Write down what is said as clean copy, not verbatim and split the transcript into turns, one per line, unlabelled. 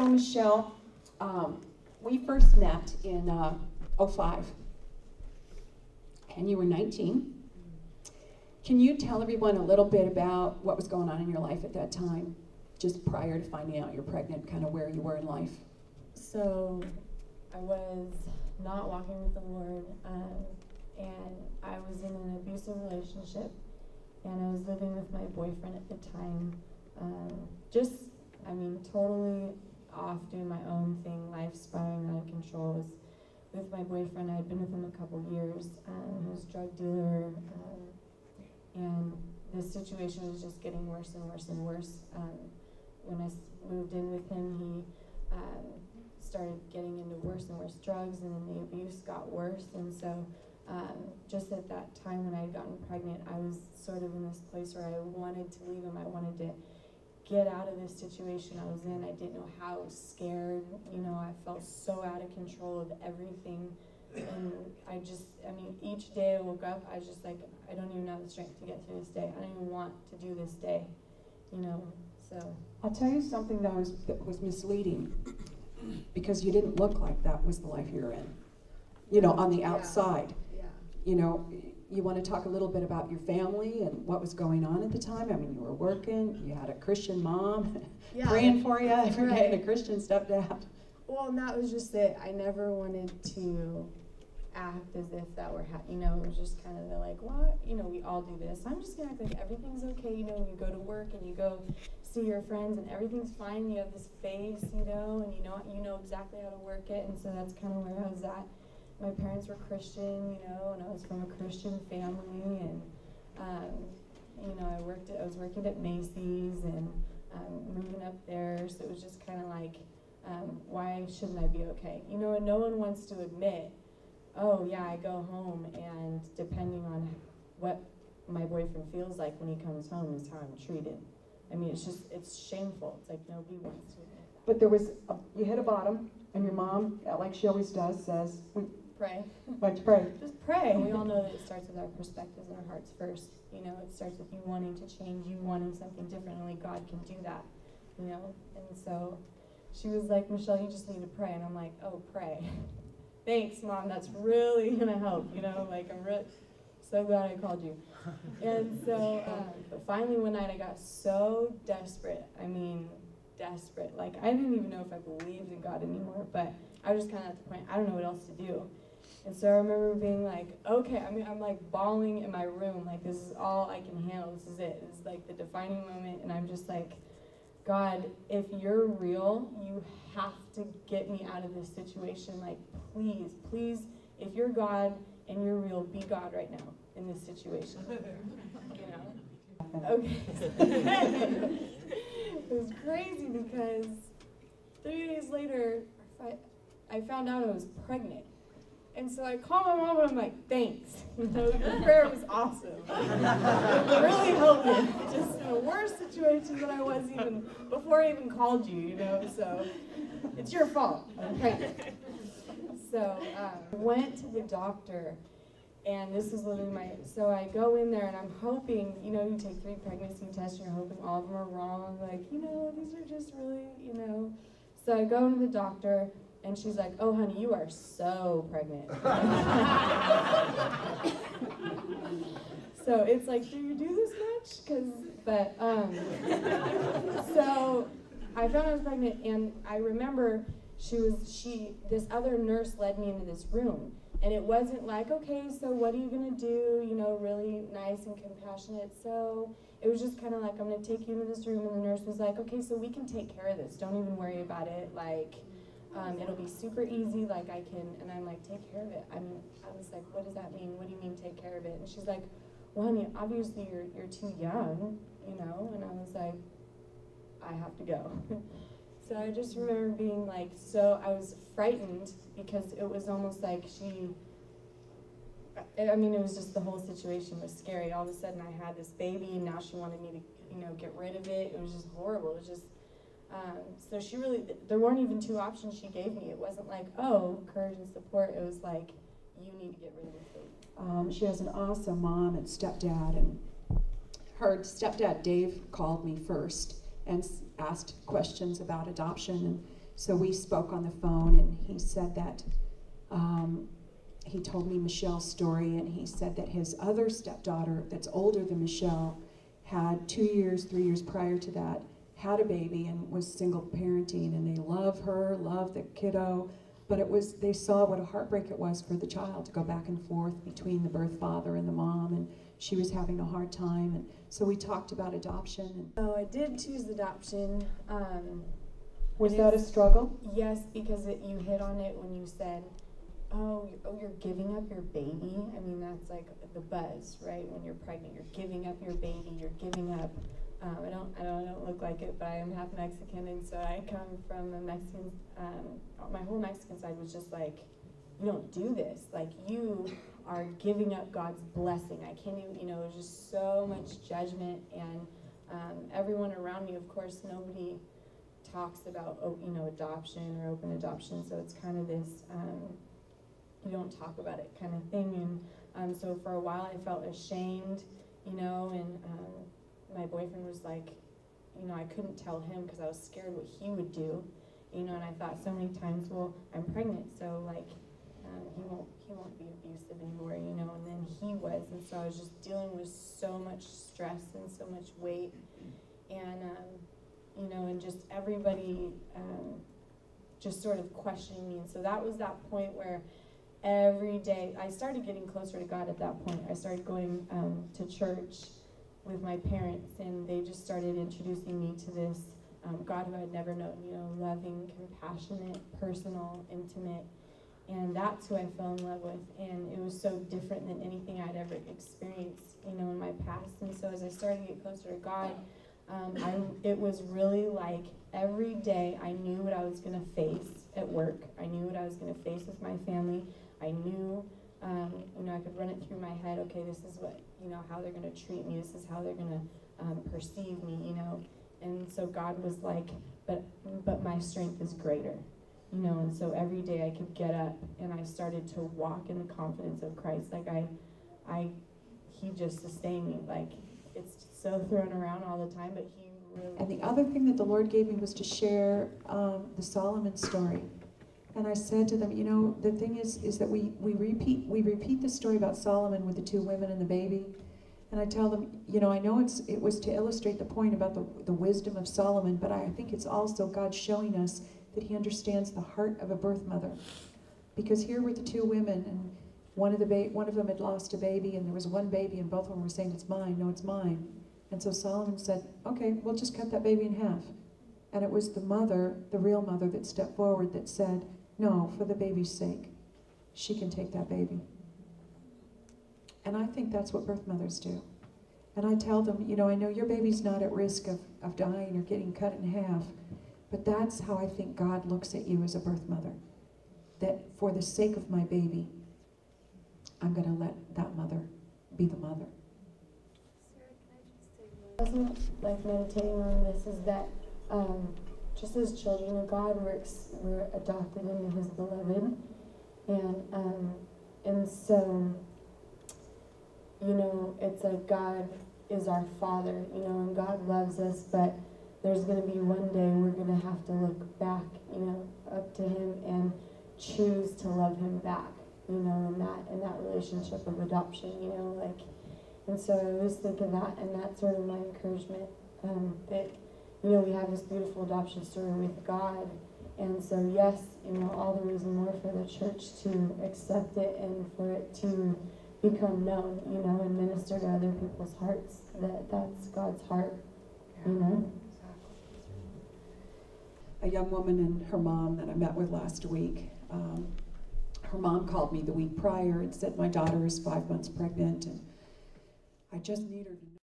know Michelle. We first met in '05, and you were 19. Can you tell everyone a little bit about what was going on in your life at that time, just prior to finding out you're pregnant, kind of where you were in life?
So I was not walking with the Lord, and I was in an abusive relationship, and I was living with my boyfriend at the time. Totally off doing my own thing, life spiraling out of control. I was with my boyfriend. I had been with him a couple years. He was a drug dealer, and the situation was just getting worse and worse and worse. When I moved in with him, he started getting into worse and worse drugs, and then the abuse got worse. And so just at that time when I had gotten pregnant, I was sort of in this place where I wanted to leave him. I wanted to get out of this situation I was in. I didn't know how. I was scared. I felt so out of control of everything. And each day I woke up, I was just like, I don't even have the strength to get through this day. I don't even want to do this day, so.
I'll tell you something that was misleading, because you didn't look like that was the life you're in, on the outside. Yeah. You want to talk a little bit about your family and what was going on at the time? I mean, you were working, you had a Christian mom praying for you every day, and a Christian stepdad.
Well, and that was just it. I never wanted to act as if that were, it was just kind of like, what? We all do this. I'm just going to act like everything's okay, when you go to work and you go see your friends and everything's fine. You have this face, and you know exactly how to work it. And so that's kind of where I was at. My parents were Christian, and I was from a Christian family, and I was working at Macy's and moving up there, so it was just kind of like, why shouldn't I be okay? And no one wants to admit, oh yeah, I go home, and depending on what my boyfriend feels like when he comes home is how I'm treated. It's shameful. It's like nobody wants to admit that.
But you hit a bottom, and your mom, like she always does, says,
pray.
Let's pray.
Just pray. We all know that it starts with our perspectives and our hearts first. It starts with you wanting to change, you wanting something different. Only God can do that. And so she was like, Michelle, you just need to pray. And I'm like, oh, pray. Thanks, Mom. That's really gonna help. I'm really so glad I called you. And so, but finally one night I got so desperate. Desperate. Like I didn't even know if I believed in God anymore. But I was just kind of at the point, I don't know what else to do. And so I remember being like, okay, I'm like bawling in my room, like this is all I can handle, this is it. It's like the defining moment, and I'm just like, God, if you're real, you have to get me out of this situation. Like, please, if you're God and you're real, be God right now in this situation. Okay. It was crazy because 3 days later, I found out I was pregnant. And so I called my mom and I'm like, thanks. Your prayer was awesome. It really helped me. Just in a worse situation than I was even before I even called you, So it's your fault. I'm pregnant. So I went to the doctor, and this is literally so I go in there and I'm hoping, you take 3 pregnancy tests and you're hoping all of them are wrong. Like, these are just really, So I go to the doctor. And she's like, oh, honey, you are so pregnant. So it's like, do you do this much? So I found I was pregnant, and I remember this other nurse led me into this room. And it wasn't like, okay, so what are you going to do? Really nice and compassionate. So it was just kind of like, I'm going to take you into this room. And the nurse was like, okay, so we can take care of this. Don't even worry about it. Like, it'll be super easy, like I can, and I'm like, take care of it. I was like, what does that mean? What do you mean take care of it? And she's like, well, honey, obviously you're too young, And I was like, I have to go. So I just remember being like, I was frightened because it was almost like it was just the whole situation was scary. All of a sudden I had this baby, and now she wanted me to, get rid of it. It was just horrible. It was just, so there weren't even 2 options she gave me. It wasn't like, oh, courage and support. It was like, you need to get rid of this baby.
She has an awesome mom and stepdad, and her stepdad, Dave, called me first and asked questions about adoption, and So we spoke on the phone, and he said that, he told me Michelle's story, and he said that his other stepdaughter that's older than Michelle had 2 years, 3 years prior to that, had a baby and was single parenting, and they love her, love the kiddo, but they saw what a heartbreak it was for the child to go back and forth between the birth father and the mom, and she was having a hard time, and so we talked about adoption.
So I did choose adoption.
Was that a struggle?
Yes, because you hit on it when you said, you're giving up your baby. I mean, that's like the buzz, right? When you're pregnant, you're giving up your baby. You're giving up. I don't look like it, but I am half Mexican, and so I come from a Mexican. My whole Mexican side was just like, you don't do this. Like, you are giving up God's blessing. I can't even. It was just so much judgment, and everyone around me, of course, nobody talks about adoption or open adoption. So it's kind of this. You don't talk about it kind of thing, and so for a while I felt ashamed, and my boyfriend was like, I couldn't tell him because I was scared what he would do, and I thought so many times, well, I'm pregnant, so like he won't be abusive anymore, and then he was, and so I was just dealing with so much stress and so much weight, and and just everybody just sort of questioning me, and so that was that point where every day, I started getting closer to God at that point. I started going to church with my parents, and they just started introducing me to this God who I'd never known, loving, compassionate, personal, intimate, and that's who I fell in love with, and it was so different than anything I'd ever experienced, in my past, and so as I started to get closer to God, it was really like every day I knew what I was going to face at work. I knew what I was going to face with my family. I knew, I could run it through my head, okay, this is what, how they're going to treat me, this is how they're going to perceive me, and so God was like, but my strength is greater, and so every day I could get up, and I started to walk in the confidence of Christ, like he just sustained me, like, it's so thrown around all the time, but he really...
And the other thing that the Lord gave me was to share the Solomon story. And I said to them, the thing is that we repeat the story about Solomon with the two women and the baby. And I tell them, I know it was to illustrate the point about the wisdom of Solomon, but I think it's also God showing us that he understands the heart of a birth mother. Because here were the two women, and one of them had lost a baby, and there was one baby, and both of them were saying, it's mine, no, it's mine. And so Solomon said, okay, we'll just cut that baby in half. And it was the mother, the real mother, that stepped forward that said, no, for the baby's sake, she can take that baby. And I think that's what birth mothers do. And I tell them, I know your baby's not at risk of dying or getting cut in half, but that's how I think God looks at you as a birth mother. That for the sake of my baby, I'm going to let that mother be the mother.
I wasn't like meditating on this is that just as children of God, we're adopted into His beloved, and so it's like God is our Father, and God loves us, but there's going to be one day we're going to have to look back, up to Him and choose to love Him back, in that relationship of adoption, and so I always think of that, and that's sort of my encouragement, that, we have this beautiful adoption story with God, and so yes, all the reason more for the church to accept it and for it to become known, and minister to other people's hearts, that's God's heart,
A young woman and her mom that I met with last week, her mom called me the week prior and said, my daughter is 5 months pregnant, and I just need her to know